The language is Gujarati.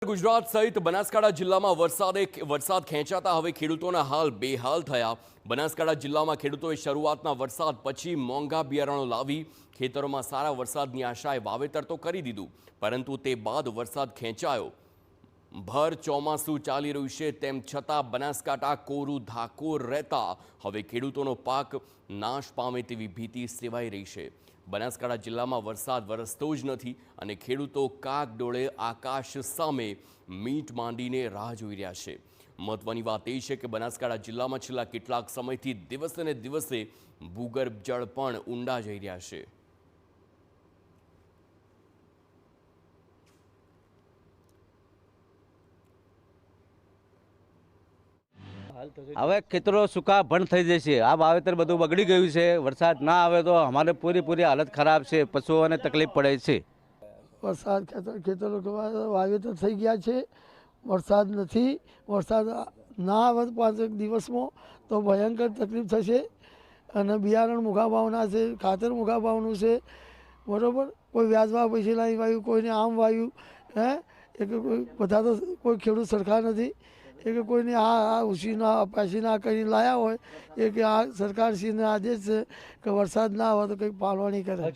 ગુજરાત સહિત બનાસકાંઠા જિલ્લામાં વરસાદ ખેંચાતા હવે ખેડૂતોના હાલ બેહાલ થયા। બનાસકાંઠા જિલ્લામાં ખેડૂતોએ શરૂઆતના વરસાદ પછી મોંઘા બિયારણો લાવી ખેતરોમાં સારા વરસાદની આશાએ વાવેતર તો કરી દીધું, પરંતુ તે બાદ વરસાદ ખેંચાયો। ભર ચોમાસું ચાલી રહ્યું છે તેમ છતાં બનાસકાંઠા કોરું ધાકોર રહેતા હવે ખેડૂતોનો પાક નાશ પામે તેવી ભીતિ સેવાઈ રહી છે। બનાસકાંઠા જિલ્લામાં વરસાદ વરસતો જ નથી અને ખેડૂતો કાગડોળે આકાશ સામે મીટ માંડીને રાહ જોઈ રહ્યા છે। મહત્વની વાત એ છે કે બનાસકાંઠા જિલ્લામાં છેલ્લા કેટલાક સમયથી દિવસે ને દિવસે ભૂગર્ભ જળ પણ ઊંડા જઈ રહ્યા છે। હવે ખેતરો સૂકા ભંડ થઈ જશે। આ વાવેતર બધું બગડી ગયું છે। વરસાદ ના આવે તો અમારે પૂરી હાલત ખરાબ છે, પશુઓને તકલીફ પડે છે। વરસાદ ખેતરો વાવેતર થઈ ગયા છે, વરસાદ નથી। વરસાદ ના આવે 5 દિવસમાં તો ભયંકર તકલીફ થશે અને બિયારણ મોંઘા ભાવના છે, ખાતર મોંઘા ભાવનું છે, બરાબર। કોઈ વ્યાજમાં પૈસા નહીં વાવ્યું, કોઈને આમ વાવ્યું, કોઈ બધા તો કોઈ ખેડૂત સરખા નથી। કે કોઈને આ ઉછીના પાછીના કરીને લાયા હોય, કે આ સરકારશ્રીનો આદેશ છે કે વરસાદ ના આવે તો કંઈક પાલવાની કરે।